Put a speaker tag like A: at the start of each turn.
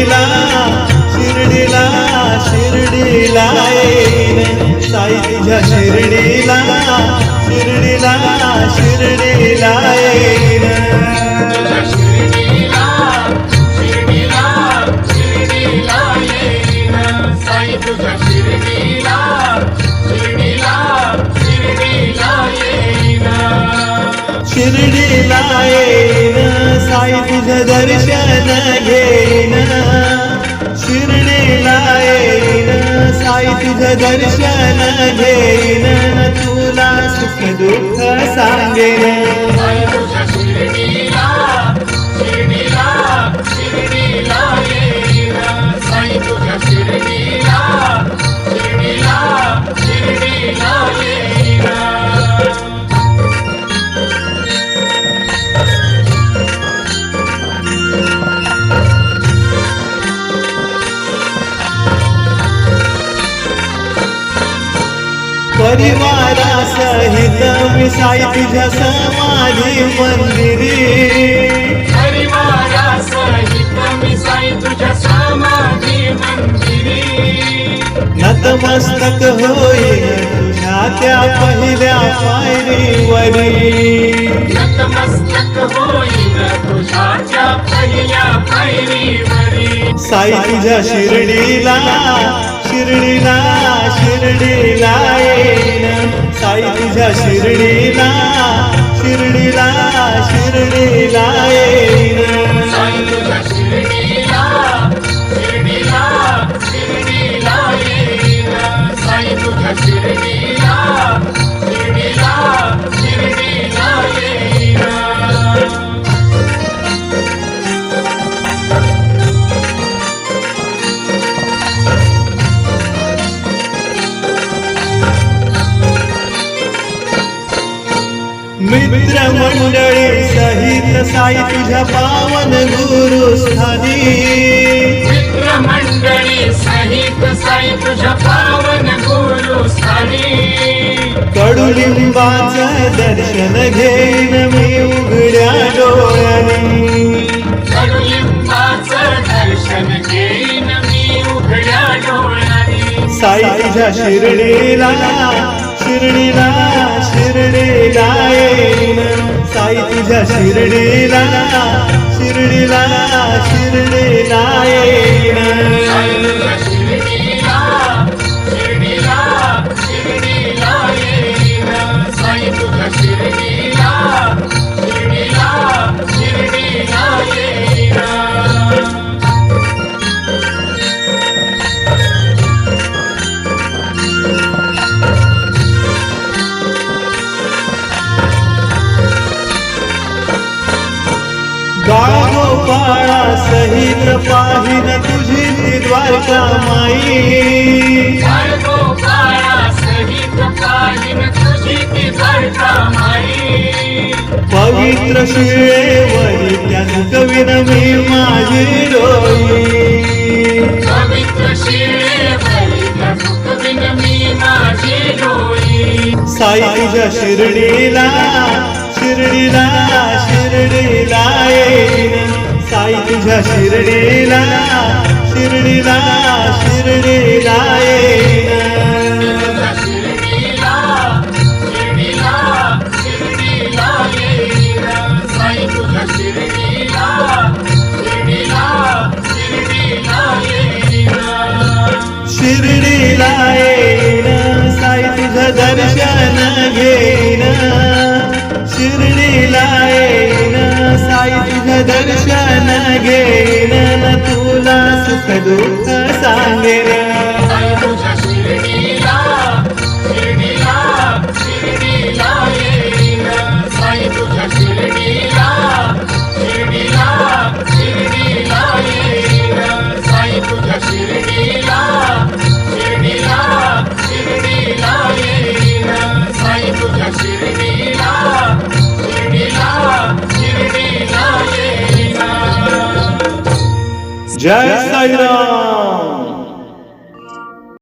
A: शिर्डीला शिर्डीला शिर्डीला येईन साई तुझ्या शिर्डीला शिर्डीला शिर्डीला येईन
B: शिर्डीला शिर्डीला शिर्डीला येईन साई तुझ्या शिर्डीला शिर्डीला शिर्डीला येईन
A: शिर्डीला येईन साई तुझं दर्शन घेईन शिर्डीला येईन साई तुझं दर्शन घेईन तुला सुख दुःख सांगेन
B: साई तुझ्या शिर्डीला शिर्डीला शिर्डीला येईन साई तुझ्या शिर्डीला शिर्डीला शिर्डीला येईन
A: परिवारासहित मी साई तुझ्या समाधी मंदिरी
B: परिवारासहित मी साई तुझ्या समाधी मंदिरी
A: नतमस्तक होईन तुझ्या त्या पहिल्या पायरीवरी
B: नतमस्तक होईन तुझ्या त्या पहिल्या पायरीवरी
A: साई तुझ्या शिर्डीला शिर्डीला शिर्डीला येईन साई तुझ्या शिर्डीला शिर्डीला शिर्डीला येईन
B: साई तुझ्या शिर्डीला शिर्डीला शिर्डीला येईन साई तुझ्या शिर्डीला शिर्डीला शिर्डीला येईन
A: मित्र मंडळी सहित साई तुझ्या पावन गुरुस्थानी
B: मित्र मंडळी सहित साई तुझ्या पावन गुरुस्थानी
A: कडुलिंबाचं दर्शन घेईन मी उघड्या डोळ्यांनी
B: कडुलिंबाचं दर्शन घेईन मी उघड्या डोळ्यांनी
A: साई तुझ्या शिर्डीला शिर्डीला शिर्डीला येईन साई तुझ्या शिर्डीला शिर्डीला शिर्डीला येईन
B: साई तुझ्या शिर्डीला शिर्डीला शिर्डीला येईन साई तुझ्या शिर्डीला शिर्डीला शिर्डीला येईन
A: गाळगोपाळा सहित पाहिन तुझी ती द्वारका माई
B: बाळगोपाळा सहित पाहिन तुझी ती द्वारका माई
A: पवित्र शिळेवरी त्या कवीन मी माझी डोई
B: पवित्र शिळेवरी त्या सुखविन मी माझी डोई
A: साई तुझ्या शिर्डीला शिर्डीला शिर्डीला येईन साई तुझ्या शिर्डीला शिर्डीला शिर्डीला येईन
B: तुझ्या शिर्डीला शिर्डीला शिर्डीला येईन साई तुझ्या शिर्डीला शिर्डीला शिर्डीला येईन
A: शिर्डीला येईन साई तुझं दर्शन घेईन शिर्डीला येईन साई तुझं दर्शन घेईन तुला सुख दुःख सांगेन
B: साई तुझ्या शिर्डीला शिर्डीला शिर्डीला येईन साई तुझ्या शिर्डीला शिर्डीला शिर्डीला येईन साई तुझ्या शिर्डीला शिर्डीला शिर्डीला येईन साई तुझ्या शिर्डीला शिर्डीला शिर्डीला येईन
A: जय साईराम.